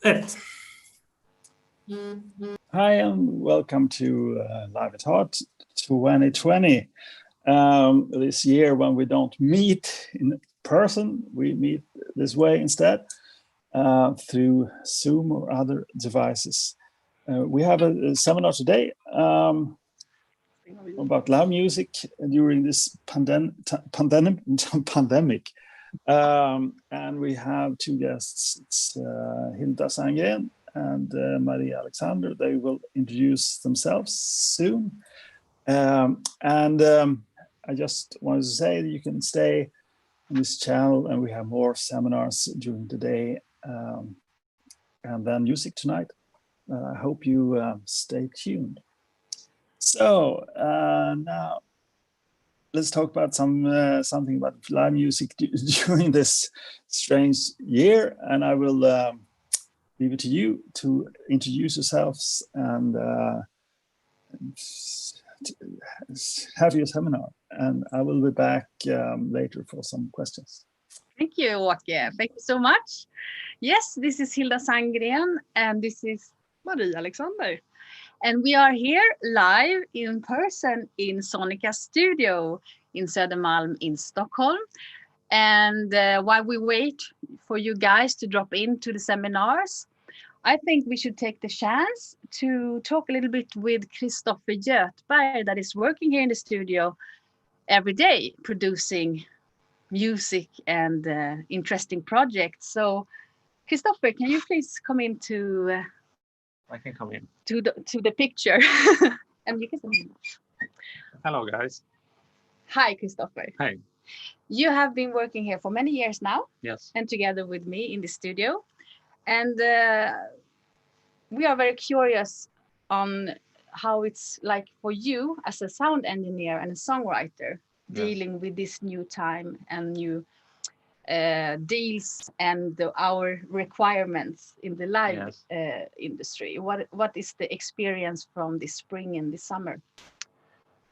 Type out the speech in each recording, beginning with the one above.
Ett. Hi and welcome to Live at Heart 2020. This year when we don't meet in person, we meet this way instead through Zoom or other devices. We have a seminar today about live music during this pandemic. And we have two guests, it's Hilda Sandgren and Maria Alexander. They will introduce themselves soon. I just wanted to say that you can stay on this channel and we have more seminars during the day and then music tonight. I hope you stay tuned. So now let's talk about something about live music during this strange year, and I will leave it to you to introduce yourselves and have your seminar. And I will be back later for some questions. Thank you, Åke. Thank you so much. Yes, this is Hilda Sandgren, and this is Maria Alexander. And we are here live in person in Sonica studio in Södermalm in Stockholm. And while we wait for you guys to drop into the seminars, I think we should take the chance to talk a little bit with Kristoffer Göthberg that is working here in the studio every day producing music and interesting projects. So Kristoffer, can you please come into I can come in to the picture. And you can say, hello guys. Hi Kristoffer. Hi. You have been working here for many years now. Yes. And together with me in the studio. And we are very curious on how it's like for you as a sound engineer and a songwriter dealing with this new time and new deals and our requirements in the live industry. What is the experience from this spring and this summer?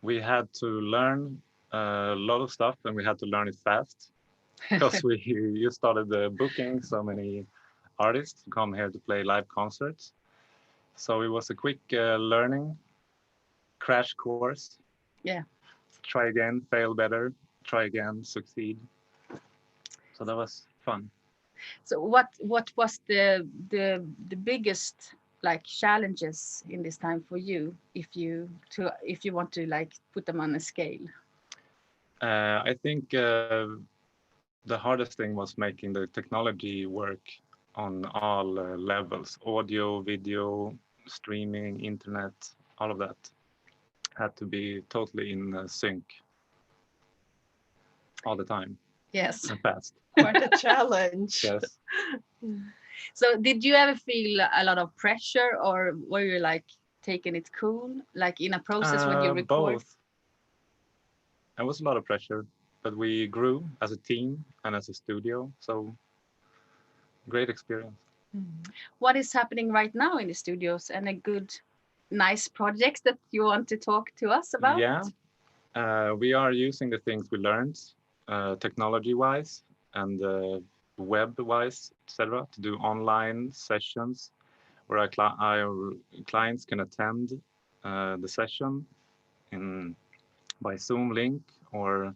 We had to learn a lot of stuff and we had to learn it fast because you started booking so many artists to come here to play live concerts. So it was a quick learning crash course. Yeah. Try again, fail better, try again, succeed. So that was fun. So what was the biggest like challenges in this time for you if you want to like put them on a scale? I think the hardest thing was making the technology work on all levels: audio, video, streaming, internet, all of that had to be totally in sync all the time. Yes. And fast. Quite a challenge. Yes. So did you ever feel a lot of pressure, or were you like taking it cool, like in a process when you record? Both. There was a lot of pressure, but we grew as a team and as a studio. So great experience. What is happening right now in the studios, and a good, nice projects that you want to talk to us about? Yeah, we are using the things we learned technology-wise and web-wise, etc., to do online sessions where our clients can attend the session by Zoom link and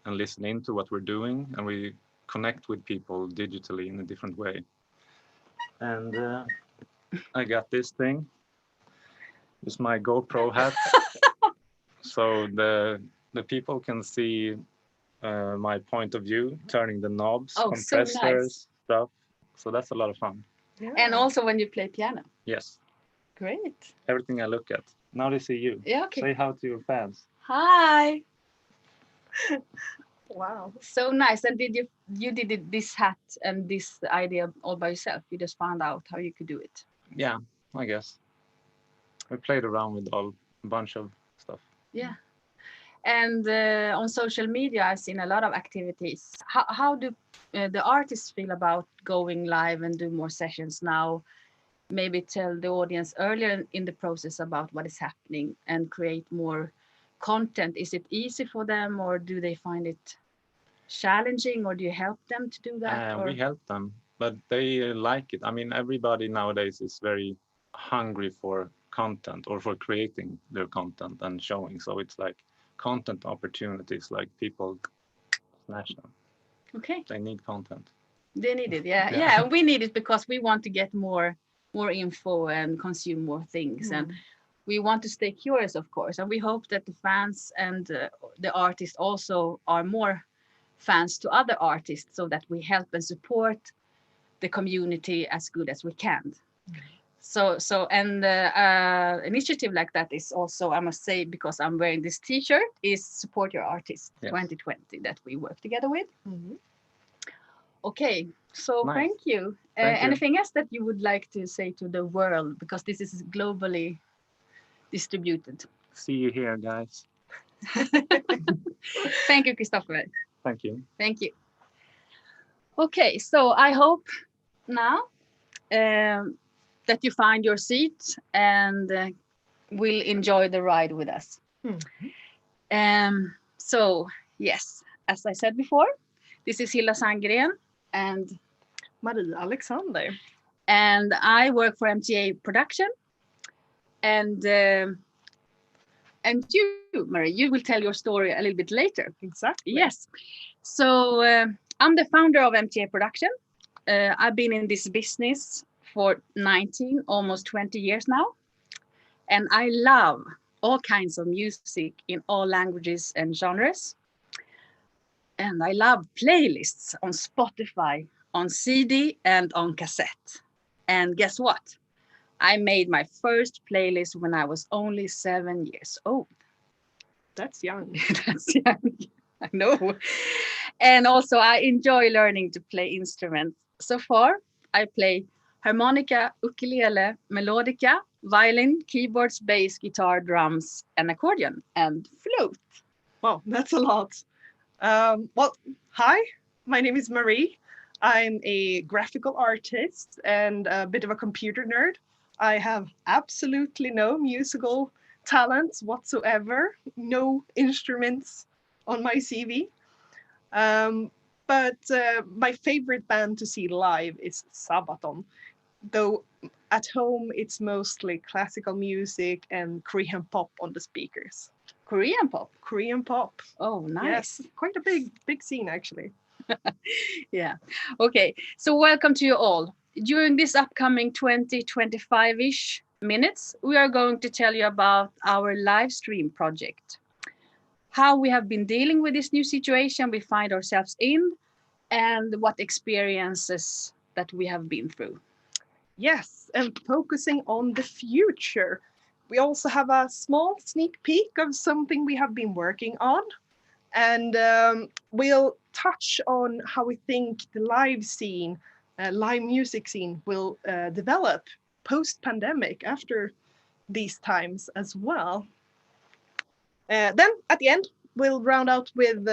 listen into what we're doing, and we connect with people digitally in a different way. And I got this thing. It's my GoPro hat. So the people can see my point of view, turning the knobs, compressors, so nice. stuff. So that's a lot of fun. Yeah. And also when you play piano. Yes. Great. Everything I look at. Now they see you. Yeah, okay. Say hi to your fans. Hi. Wow. So nice. And did you did this hat and this idea all by yourself? You just found out how you could do it? Yeah, I guess. We played around with a bunch of stuff. Yeah. And on social media, I've seen a lot of activities. How do the artists feel about going live and do more sessions now? Maybe tell the audience earlier in the process about what is happening and create more content. Is it easy for them, or do they find it challenging, or do you help them to do that? We help them. but they like it. I mean, everybody nowadays is very hungry for content or for creating their content and showing. So it's like content opportunities, like people snatch them. Okay. They need content. They need it, yeah. Yeah. Yeah, we need it because we want to get more info and consume more things. And we want to stay curious, of course. And we hope that the fans and the artists also are more fans to other artists, so that we help and support the community as good as we can. So and initiative like that is also, I must say, because I'm wearing this T-shirt, is Support Your Artist 2020 that we work together with. Okay, so Nice. thank you. Thank you. Anything else that you would like to say to the world, because this is globally distributed? See you here, guys. Thank you, Christopher. Thank you. Thank you. Okay, so I hope now that you find your seat and will enjoy the ride with us. So yes, as I said before, this is Hilda Sandgren and Maria Alexander. and I work for MTA Production. And you, Marie, you will tell your story a little bit later. Exactly. Yes. So I'm the founder of MTA Production. I've been in this business for 19, almost 20 years now. And I love all kinds of music in all languages and genres. And I love playlists on Spotify, on CD and on cassette. And guess what? I made my first playlist when I was only 7 years old. That's young. That's young. I know. And also I enjoy learning to play instruments. So far, I play harmonica, ukulele, melodica, violin, keyboards, bass, guitar, drums, and accordion, and flute. Wow, that's a lot. Well, hi, my name is Marie. I'm a graphical artist and a bit of a computer nerd. I have absolutely no musical talents whatsoever, no instruments on my CV. But my favorite band to see live is Sabaton. Though at home, it's mostly classical music and Korean pop on the speakers. Korean pop. Korean pop. Oh, nice. Yes, quite a big scene actually. Yeah. Okay. So welcome to you all. During this upcoming 25-ish minutes, we are going to tell you about our live stream project, how we have been dealing with this new situation we find ourselves in, and what experiences that we have been through. Yes, and focusing on the future. We also have a small sneak peek of something we have been working on. And we'll touch on how we think the live scene, live music scene will develop post-pandemic after these times as well. Then at the end, we'll round out with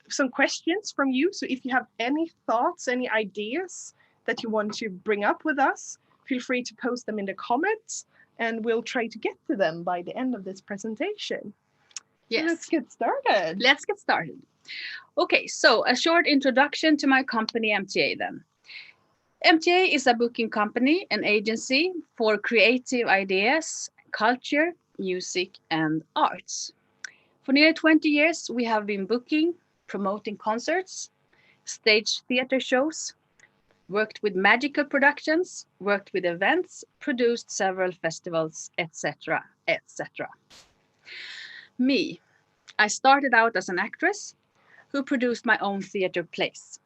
some questions from you. So if you have any thoughts, any ideas that you want to bring up with us, feel free to post them in the comments and we'll try to get to them by the end of this presentation. Yes. Let's get started. Let's get started. Okay, so a short introduction to my company MTA then. MTA is a booking company and agency for creative ideas, culture, music, and arts. For nearly 20 years, we have been booking, promoting concerts, staged theater shows, worked with magical productions, worked with events, produced several festivals, etc., etc. Me, I started out as an actress who produced my own theater plays.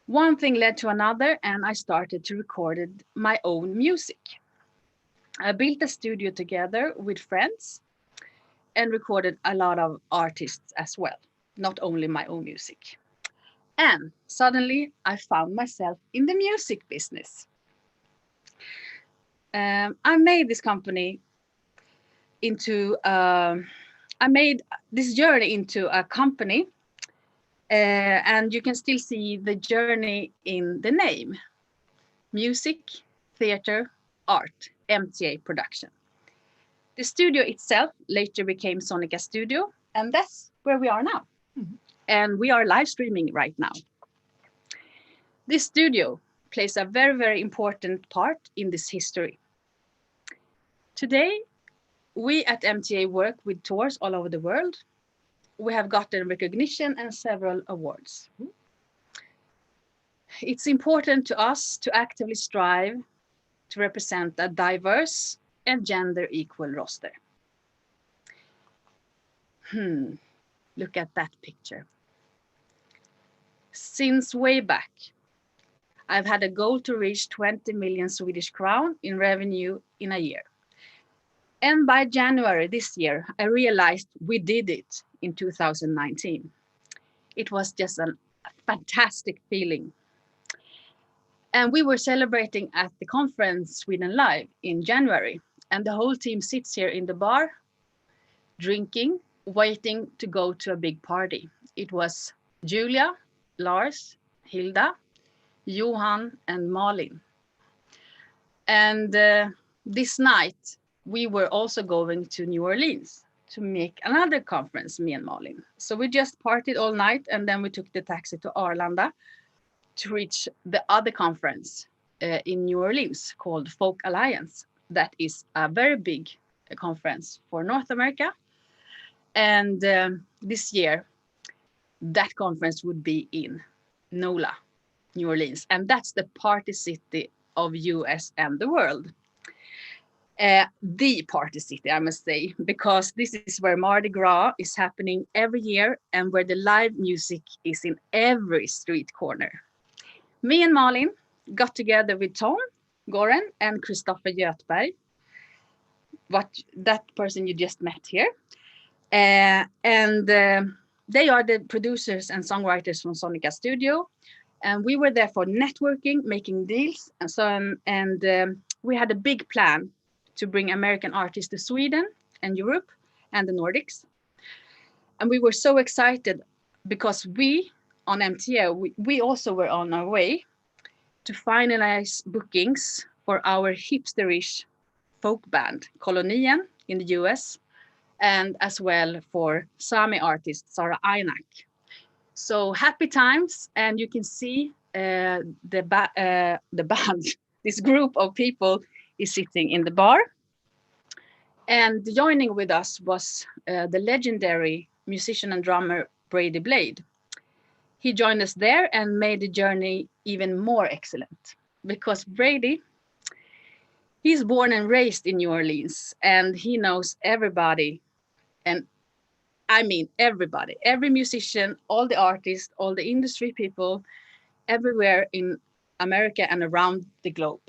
One thing led to another, and I started to record my own music. I built a studio together with friends and recorded a lot of artists as well, not only my own music. And suddenly I found myself in the music business. I made this company into, I made this journey into a company, and you can still see the journey in the name. Music, theater, art, MTA Production. The studio itself later became Sonica Studio, and that's where we are now. And we are live streaming right now. This studio plays a very, very important part in this history. Today, we at MTA work with tours all over the world. We have gotten recognition and several awards. It's important to us to actively strive to represent a diverse and gender equal roster. Look at that picture. Since way back, I've had a goal to reach 20 million Swedish crown in revenue in a year. And by January this year, I realized we did it in 2019. It was just a fantastic feeling. And we were celebrating at the conference Sweden Live in January. And the whole team sits here in the bar, drinking, waiting to go to a big party. It was Julia, Lars, Hilda, Johan, and Malin. And this night, we were also going to New Orleans to make another conference, me and Malin. So we just partied all night, and then we took the taxi to Arlanda to reach the other conference in New Orleans called Folk Alliance. That is a very big conference for North America. And this year, that conference would be in NOLA, New Orleans. And that's the party city of US and the world. The party city, I must say, because this is where Mardi Gras is happening every year and where the live music is in every street corner. Me and Malin got together with Tom Goren and Christopher Göthberg, that person you just met here. They are the producers and songwriters from Sonica Studio. And we were there for networking, making deals. And so, we had a big plan to bring American artists to Sweden and Europe and the Nordics. And we were so excited because we on MTA, we also were on our way to finalize bookings for our hipsterish folk band, Kolonien in the US, and as well for Sami artist Sara Ainak. So happy times, and you can see the band, this group of people is sitting in the bar. And joining with us was the legendary musician and drummer Brady Blade. He joined us there and made the journey even more excellent because Brady, he's born and raised in New Orleans and he knows everybody. And I mean everybody, every musician, all the artists, all the industry people, everywhere in America and around the globe.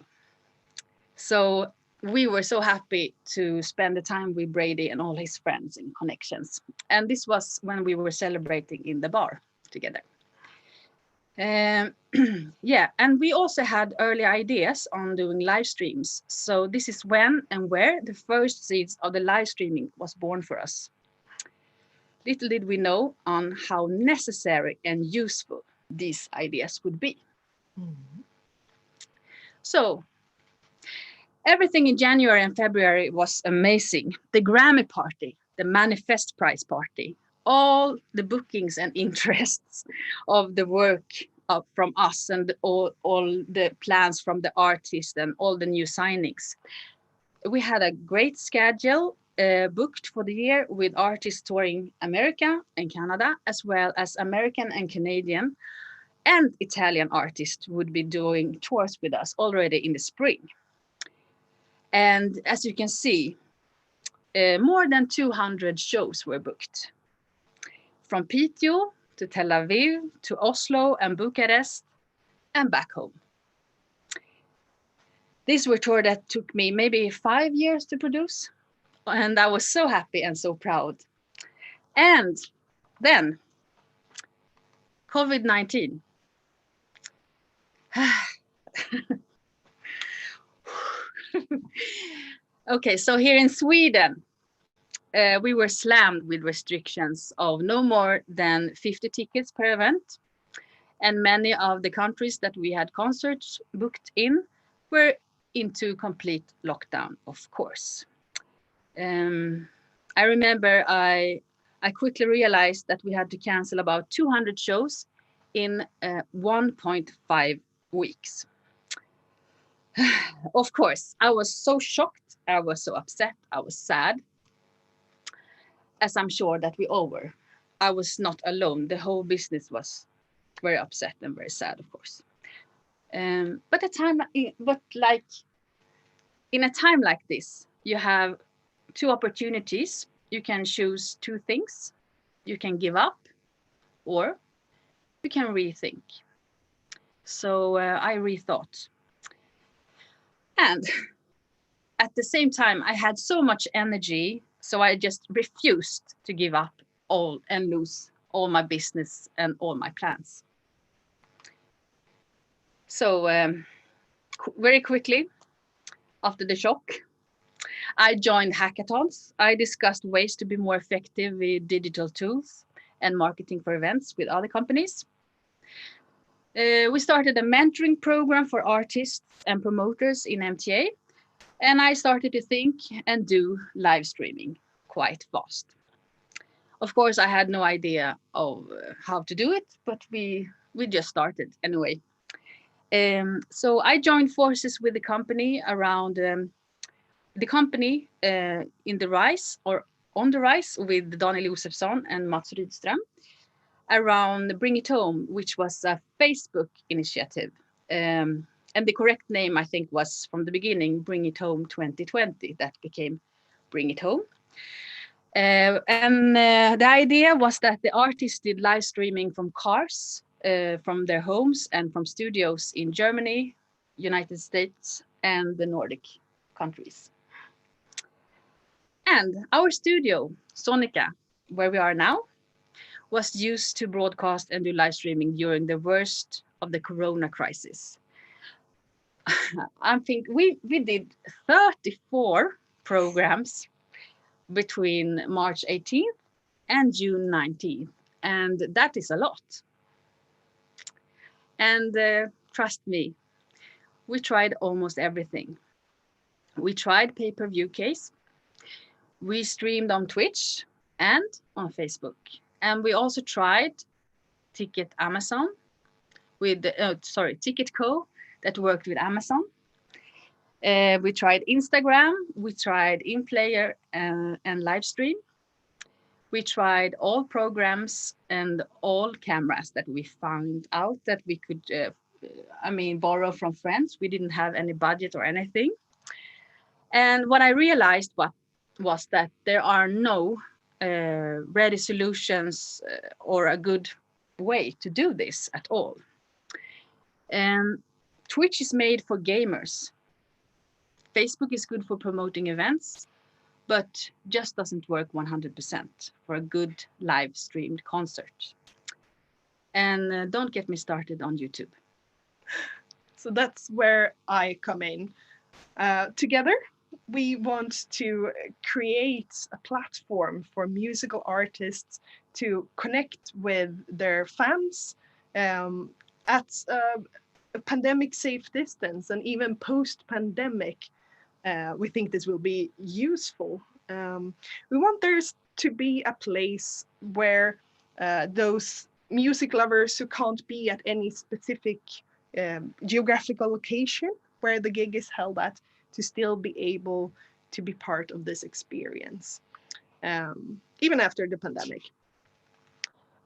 So we were so happy to spend the time with Brady and all his friends and connections. And this was when we were celebrating in the bar together. Yeah, and we also had early ideas on doing live streams. So this is when and where the first seeds of the live streaming was born for us. Little did we know on how necessary and useful these ideas would be. Mm-hmm. So everything in January and February was amazing. The Grammy party, the Manifest Prize party, all the bookings and interests of the work from us and all the plans from the artists and all the new signings. We had a great schedule booked for the year with artists touring America and Canada, as well as American and Canadian and Italian artists would be doing tours with us already in the spring. And as you can see, more than 200 shows were booked. From Piteå to Tel Aviv to Oslo and Bucharest and back home. These were tours that took me maybe 5 years to produce. And I was so happy and so proud. And then COVID-19. Okay, so here in Sweden, we were slammed with restrictions of no more than 50 tickets per event. And many of the countries that we had concerts booked in were into complete lockdown, of course. I remember I quickly realized that we had to cancel about 200 shows in 1.5 weeks. Of course, I was so shocked, I was so upset, I was sad, as I'm sure that we all were. I was not alone. The whole business was very upset and very sad, of course. But in a time like this, you have two opportunities. You can choose two things. You can give up, or you can rethink. So I rethought. And at the same time, I had so much energy, so I just refused to give up all and lose all my business and all my plans. So very quickly, after the shock, I joined hackathons. I discussed ways to be more effective with digital tools and marketing for events with other companies. We started a mentoring program for artists and promoters in MTA. And I started to think and do live streaming quite fast. Of course, I had no idea of how to do it, but we just started anyway. So I joined forces with the company around the company in the rise or on the rise with Daniel Josefsson and Mats Rydström around Bring It Home, which was a Facebook initiative. And the correct name, I think, was from the beginning, Bring It Home 2020. That became Bring It Home. And the idea was that the artists did live streaming from cars, from their homes and from studios in Germany, United States, and the Nordic countries. And our studio, Sonica, where we are now, was used to broadcast and do live streaming during the worst of the Corona crisis. I think we did 34 programs between March 18th and June 19th, and that is a lot. And trust me, we tried almost everything. We tried pay-per-view case. We streamed on Twitch and on Facebook, and we also tried Ticket Amazon with Ticket Co. that worked with Amazon. We tried Instagram, we tried InPlayer and live stream. We tried all programs and all cameras that we found out that we could, borrow from friends. We didn't have any budget or anything. And what I realized was that there are no ready solutions or a good way to do this at all. And Twitch is made for gamers. Facebook is good for promoting events, but just doesn't work 100% for a good live streamed concert. And don't get me started on YouTube. So that's where I come in. Together, we want to create a platform for musical artists to connect with their fans at a pandemic safe distance, and even post-pandemic. We think this will be useful. We want there to be a place where those music lovers who can't be at any specific geographical location where the gig is held at, to still be able to be part of this experience, even after the pandemic.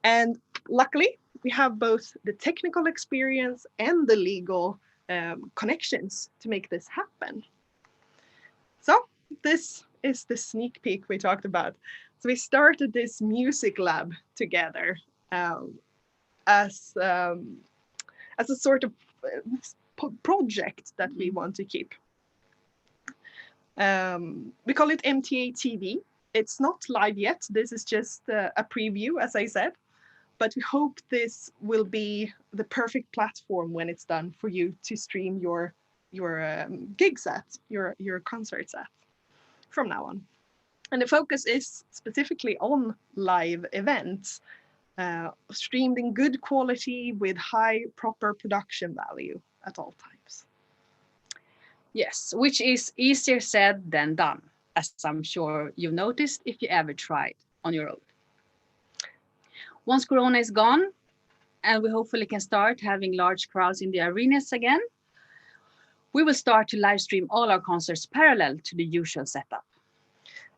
And luckily, we have both the technical experience and the legal connections to make this happen. So this is the sneak peek we talked about. So we started this music lab together as a sort of project that we want to keep. We call it MTA TV. It's not live yet. This is just a preview, as I said. But we hope this will be the perfect platform when it's done for you to stream your gigs at, your concerts at, from now on. And the focus is specifically on live events, streamed in good quality with high proper production value at all times. Yes, which is easier said than done, as I'm sure you've noticed if you ever tried on your own. Once Corona is gone and we hopefully can start having large crowds in the arenas again, we will start to live stream all our concerts parallel to the usual setup.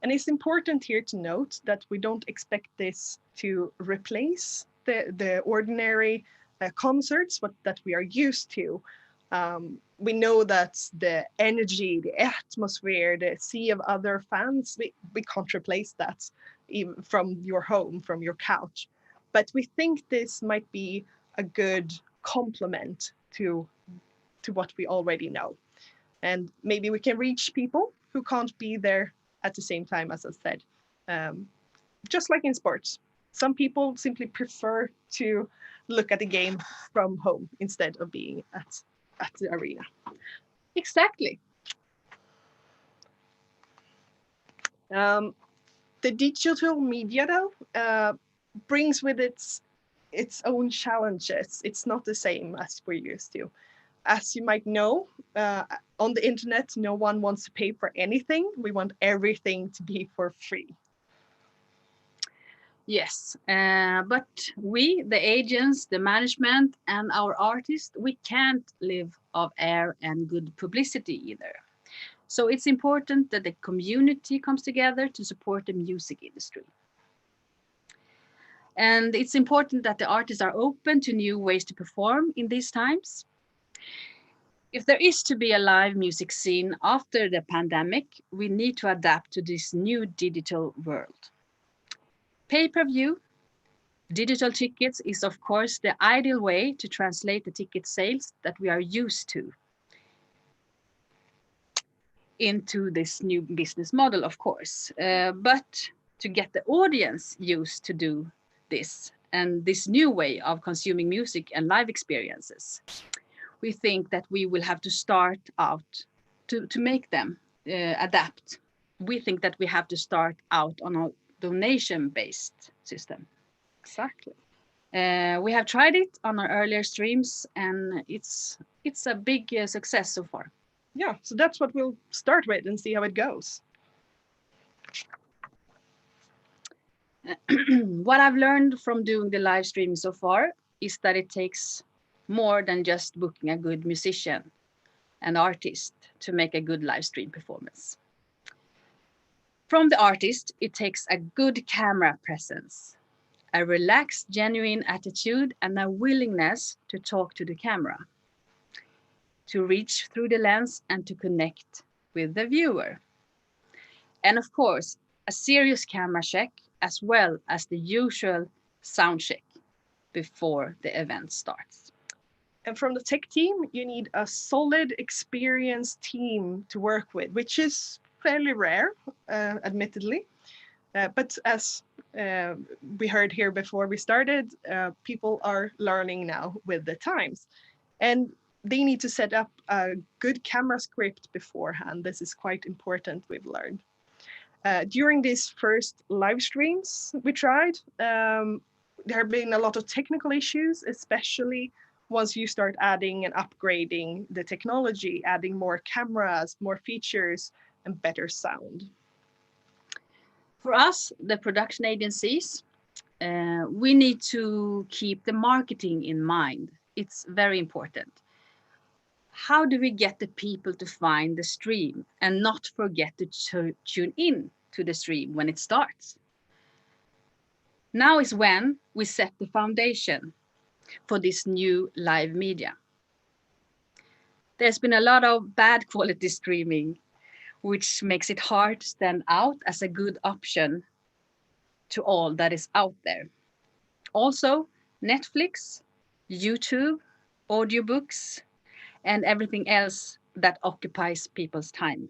And it's important here to note that we don't expect this to replace the ordinary concerts that we are used to. We know that the energy, the atmosphere, the sea of other fans, we can't replace that even from your home, from your couch. But we think this might be a good complement to what we already know. And maybe we can reach people who can't be there at the same time, as I said. Just like in sports, some people simply prefer to look at the game from home instead of being at the arena. Exactly. The digital media, though, brings with its own challenges. It's not the same as we're used to. As you might know, on the internet, no one wants to pay for anything. We want everything to be for free. Yes, but we, the agents, the management, and our artists, we can't live off air and good publicity either. So it's important that the community comes together to support the music industry. And it's important that the artists are open to new ways to perform in these times. If there is to be a live music scene after the pandemic, we need to adapt to this new digital world. Pay-per-view, digital tickets is of course the ideal way to translate the ticket sales that we are used to into this new business model, of course. But to get the audience used to do this and this new way of consuming music and live experiences, we think that we will have to start out to make them adapt. We think that we have to start out on a donation-based system. Exactly. We have tried it on our earlier streams, and it's a big success so far. Yeah, so that's what we'll start with and see how it goes. What I've learned from doing the live stream so far is that it takes more than just booking a good musician and artist to make a good live stream performance. From the artist, it takes a good camera presence, a relaxed, genuine attitude, and a willingness to talk to the camera, to reach through the lens and to connect with the viewer. And of course, a serious camera check as well as the usual sound check before the event starts. And from the tech team, you need a solid, experienced team to work with, which is fairly rare, admittedly. But as we heard here before we started, people are learning now with the times. And they need to set up a good camera script beforehand. This is quite important, we've learned. During these first live streams we tried, there have been a lot of technical issues, especially once you start adding and upgrading the technology, adding more cameras, more features, and better sound. For us, the production agencies, we need to keep the marketing in mind. It's very important. How do we get the people to find the stream and not forget to tune in to the stream when it starts? Now is when we set the foundation for this new live media. There's been a lot of bad quality streaming, which makes it hard to stand out as a good option to all that is out there. Also, Netflix, YouTube, audiobooks, and everything else that occupies people's time.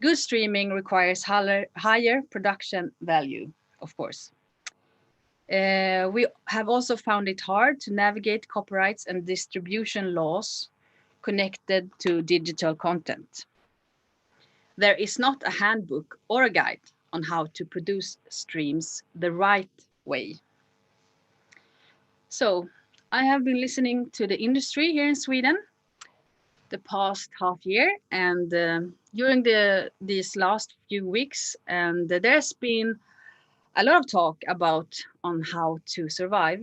Good streaming requires higher production value, of course. We have also found it hard to navigate copyrights and distribution laws connected to digital content. There is not a handbook or a guide on how to produce streams the right way. So I have been listening to the industry here in Sweden the past half year and during these last few weeks, and there's been a lot of talk about on how to survive.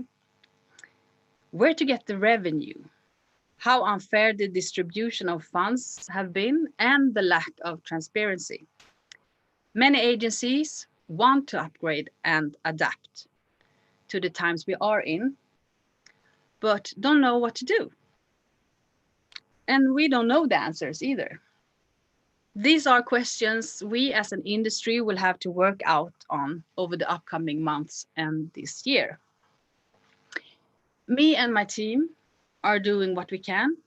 where to get the revenue, how unfair the distribution of funds have been, and the lack of transparency. Many agencies want to upgrade and adapt to the times we are in, but don't know what to do. And we don't know the answers either. These are questions we as an industry will have to work out on over the upcoming months and this year. Me and my team are doing what we can,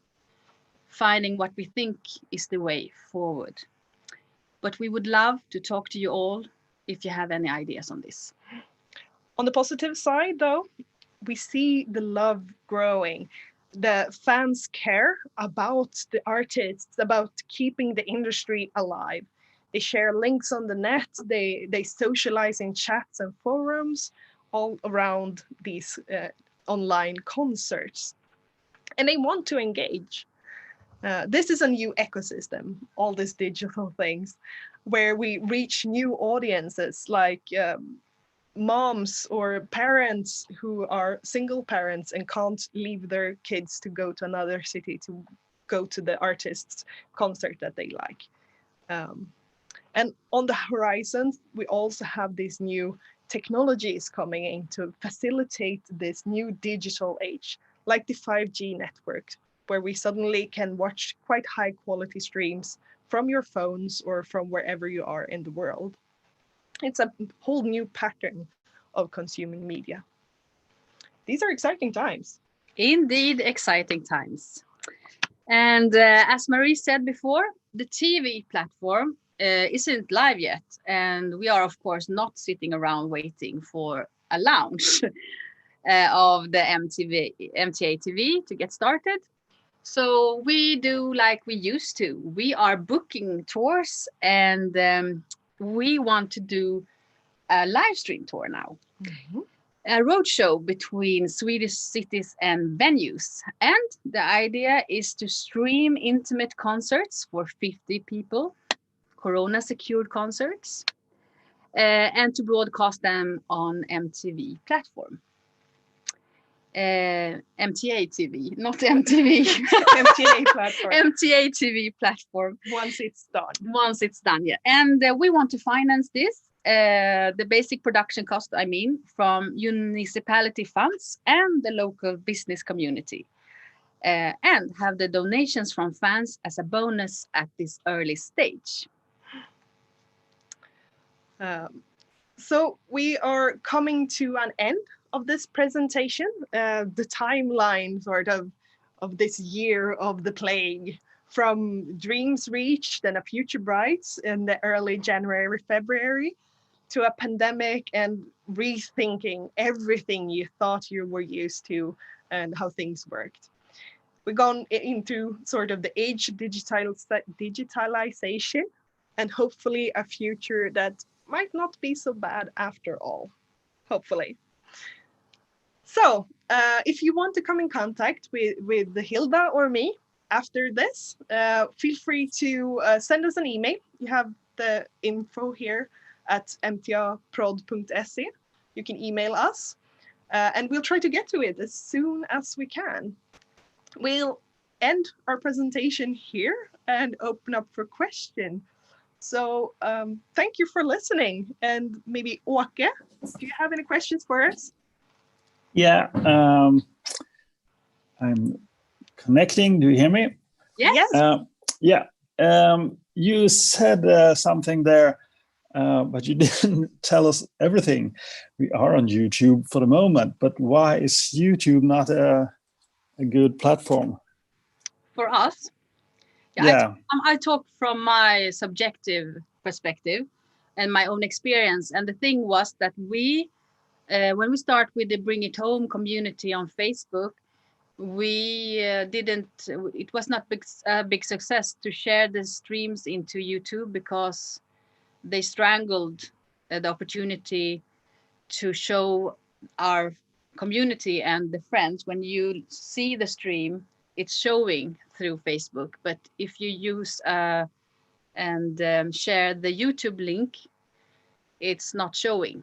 finding what we think is the way forward. But we would love to talk to you all if you have any ideas on this. On the positive side, though, we see the love growing. The fans care about the artists, about keeping the industry alive. They share links on the net, they socialize in chats and forums all around these online concerts. And they want to engage. This is a new ecosystem, all these digital things, where we reach new audiences like moms or parents who are single parents and can't leave their kids to go to another city to go to the artist's concert that they like. And on the horizon, we also have these new technologies coming in to facilitate this new digital age, like the 5G network, where we suddenly can watch quite high quality streams from your phones or from wherever you are in the world. It's a whole new pattern of consuming media. These are exciting times. Indeed, exciting times. And as Marie said before, the TV platform isn't live yet. And we are, of course, not sitting around waiting for a launch of the MTA TV to get started. So we do like we used to. We are booking tours, and we want to do a live stream tour now. Mm-hmm. A roadshow between Swedish cities and venues. And the idea is to stream intimate concerts for 50 people, Corona secured concerts, and to broadcast them on MTV platform. MTA TV, not MTV. MTA platform. MTA TV platform. Once it's done. Once it's done, yeah. And we want to finance this, the basic production cost, I mean, from municipality funds and the local business community. And have the donations from fans as a bonus at this early stage. So we are coming to an end of this presentation, the timeline sort of this year of the plague, from dreams reached and a future bright in the early January, February, to a pandemic and rethinking everything you thought you were used to and how things worked. We've gone into sort of the age of digitalization and hopefully a future that might not be so bad after all, hopefully. So if you want to come in contact with Hilda or me after this, feel free to send us an email. You have the info here at mtaprod.se. You can email us and we'll try to get to it as soon as we can. We'll end our presentation here and open up for questions. So thank you for listening. And maybe Åke, do you have any questions for us? Yeah, I'm connecting. Do you hear me? Yes. Yeah. You said something there, but you didn't tell us everything. We are on YouTube for the moment, but why is YouTube not a good platform? For us? Yeah. I talk from my subjective perspective and my own experience. And the thing was that we, when we start with the Bring It Home community on Facebook, we it was not a big success to share the streams into YouTube because they strangled the opportunity to show our community and the friends. When you see the stream, it's showing through Facebook. But if you use and share the YouTube link, it's not showing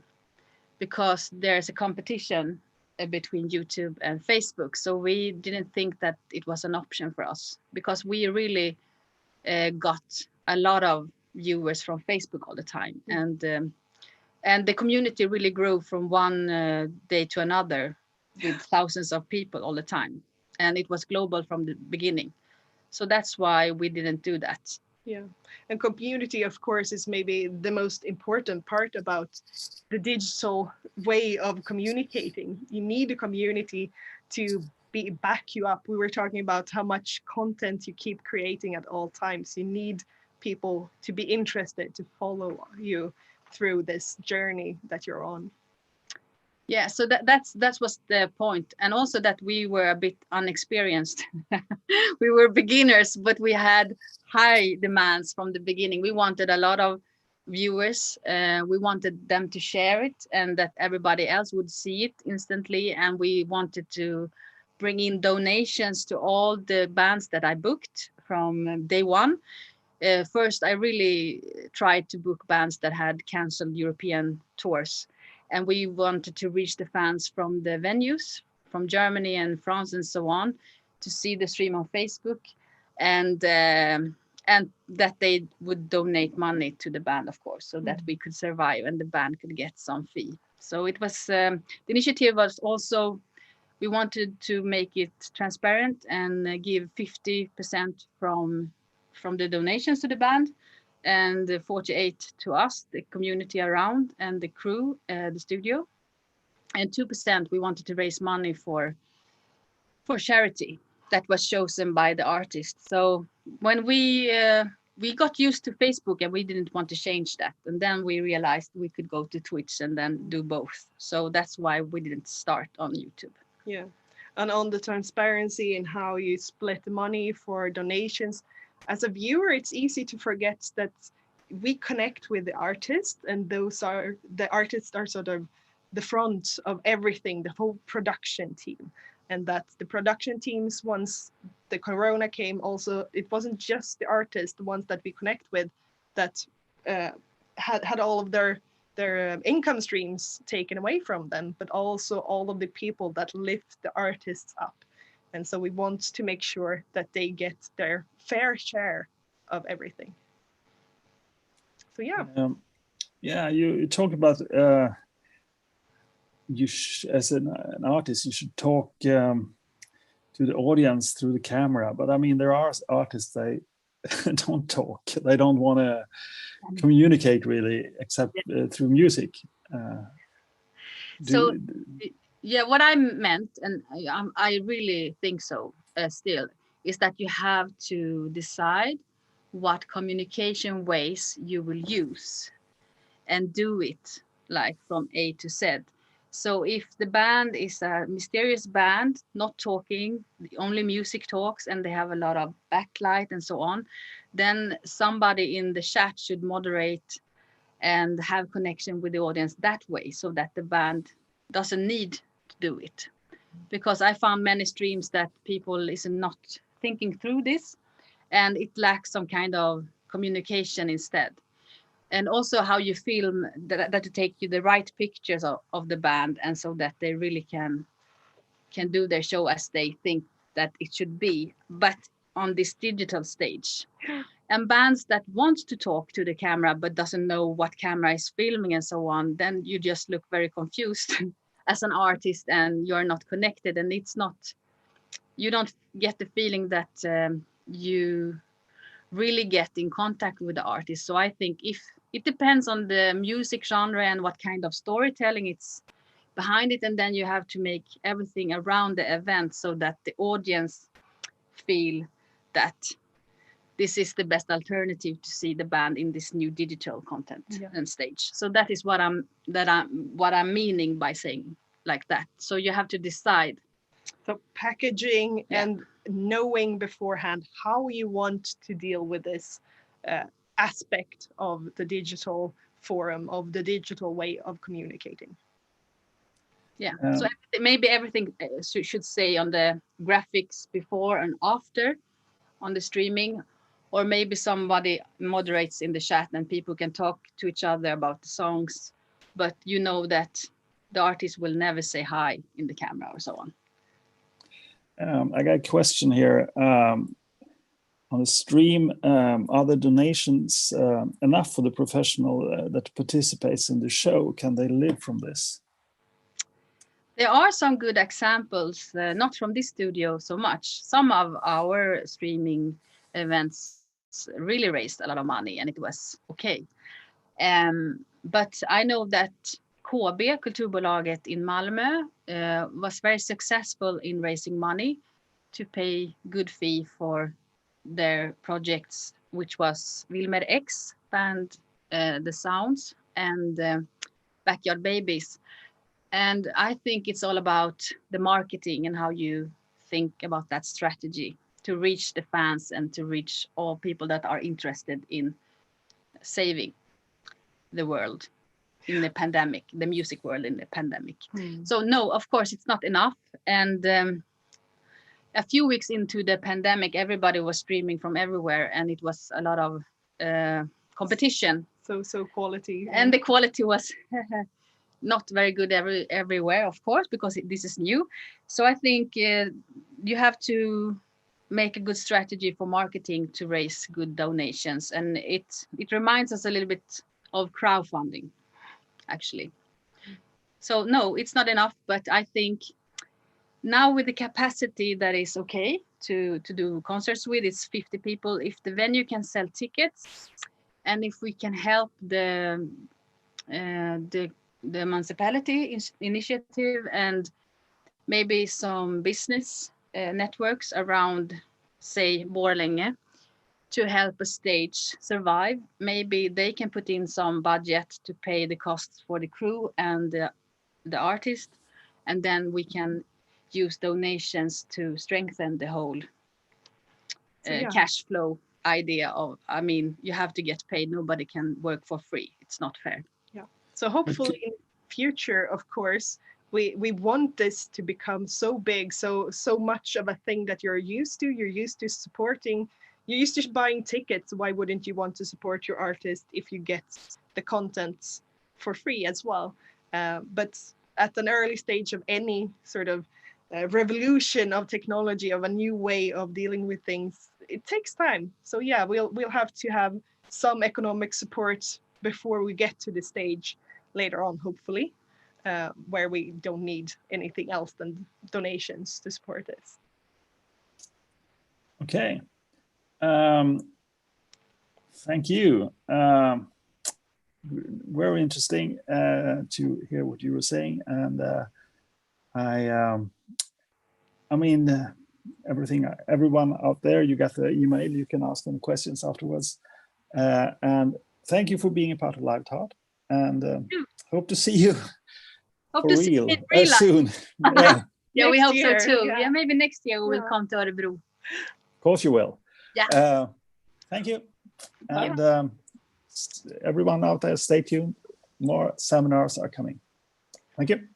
because there's a competition between YouTube and Facebook. So we didn't think that it was an option for us, because we really got a lot of viewers from Facebook all the time, and the community really grew from one day to another with thousands of people all the time, and it was global from the beginning. So that's why we didn't do that. Yeah, and community, of course, is maybe the most important part about the digital way of communicating. You need a community to back you up. We were talking about how much content you keep creating at all times. You need people to be interested to follow you through this journey that you're on. Yeah, so that was the point, and also that we were a bit unexperienced. We were beginners, but we had high demands from the beginning. We wanted a lot of viewers. We wanted them to share it, and that everybody else would see it instantly. And we wanted to bring in donations to all the bands that I booked from day one. First, I really tried to book bands that had canceled European tours, and we wanted to reach the fans from the venues, from Germany and France and so on, to see the stream on Facebook, and that they would donate money to the band, of course, so that we could survive and the band could get some fee. So it was the initiative was also, we wanted to make it transparent and give 50% from the donations to the band, and 48 to us, the community around, and the crew, the studio, and 2% we wanted to raise money for charity that was chosen by the artist. So when we got used to Facebook, and we didn't want to change that, and then we realized we could go to Twitch and then do both. So that's why we didn't start on YouTube. Yeah, and on the transparency and how you split the money for donations, as a viewer, it's easy to forget that we connect with the artist, and the artists are sort of the front of everything, the whole production team. And that the production teams, once the corona came, also, it wasn't just the artists, the ones that we connect with, that had all of their income streams taken away from them, but also all of the people that lift the artists up. And so we want to make sure that they get their fair share of everything. So yeah. You talk about as an artist, you should talk to the audience through the camera. But I mean, there are artists, they don't talk. They don't want to communicate really, except through music. Yeah, what I meant, and I really think so still, is that you have to decide what communication ways you will use and do it like from A to Z. So if the band is a mysterious band, not talking, only music talks, and they have a lot of backlight and so on, then somebody in the chat should moderate and have connection with the audience that way, so that the band doesn't need to do it. Because I found many streams that people is not thinking through this, and it lacks some kind of communication instead. And also how you film, that to take you the right pictures of the band, and so that they really can do their show as they think that it should be, but on this digital stage. And bands that want to talk to the camera but doesn't know what camera is filming and so on, then you just look very confused as an artist, and you're not connected, and you don't get the feeling that you really get in contact with the artist. So I think if it depends on the music genre and what kind of storytelling it's behind it, and then you have to make everything around the event so that the audience feel that this is the best alternative to see the band in this new digital content and stage. So that is what I'm meaning by saying like that. So you have to decide. So packaging and knowing beforehand how you want to deal with this aspect of the digital forum, of the digital way of communicating. Yeah, so maybe everything should say on the graphics before and after on the streaming, or maybe somebody moderates in the chat and people can talk to each other about the songs, but you know that the artist will never say hi in the camera or so on. I got a question here. On the stream, are the donations enough for the professional that participates in the show? Can they live from this? There are some good examples, not from this studio so much. Some of our streaming events really raised a lot of money and it was okay. But I know that KB, Kulturbolaget in Malmö, was very successful in raising money to pay good fee for their projects, which was Wilmer X band, The Sounds, and Backyard Babies. And I think it's all about the marketing and how you think about that strategy to reach the fans and to reach all people that are interested in saving the world in the pandemic, the music world in the pandemic. So no, of course it's not enough. And a few weeks into the pandemic, everybody was streaming from everywhere and it was a lot of competition. So quality. And the quality was not very good everywhere, of course, because this is new. So I think you have to make a good strategy for marketing to raise good donations. And it reminds us a little bit of crowdfunding, actually. So no, it's not enough, but I think now with the capacity that is okay to do concerts with, it's 50 people. If the venue can sell tickets and if we can help the municipality initiative and maybe some business networks around, say, Borlänge, to help a stage survive, maybe they can put in some budget to pay the costs for the crew and the artist, and then we can use donations to strengthen the whole cash flow idea of, I mean, you have to get paid. Nobody can work for free. It's not fair. Yeah. So hopefully in future, of course, we want this to become so big, so much of a thing that you're used to. You're used to supporting. You're used to buying tickets. Why wouldn't you want to support your artist if you get the content for free as well? But at an early stage of any sort of revolution of technology, of a new way of dealing with things, it takes time. So yeah, we'll have to have some economic support before we get to the stage later on, hopefully, where we don't need anything else than donations to support this. Okay. Thank you. Very interesting to hear what you were saying, and I mean, everyone out there, you got the email. You can ask them questions afterwards, and thank you for being a part of Live Talk, and hope to see you Hope for to real, see you in real life. soon. Yeah, Yeah, we Next hope year, so too. yeah. Yeah, maybe next year we will come to Örebro. of course you will. Yeah. Thank you. And everyone out there, stay tuned. More seminars are coming. Thank you.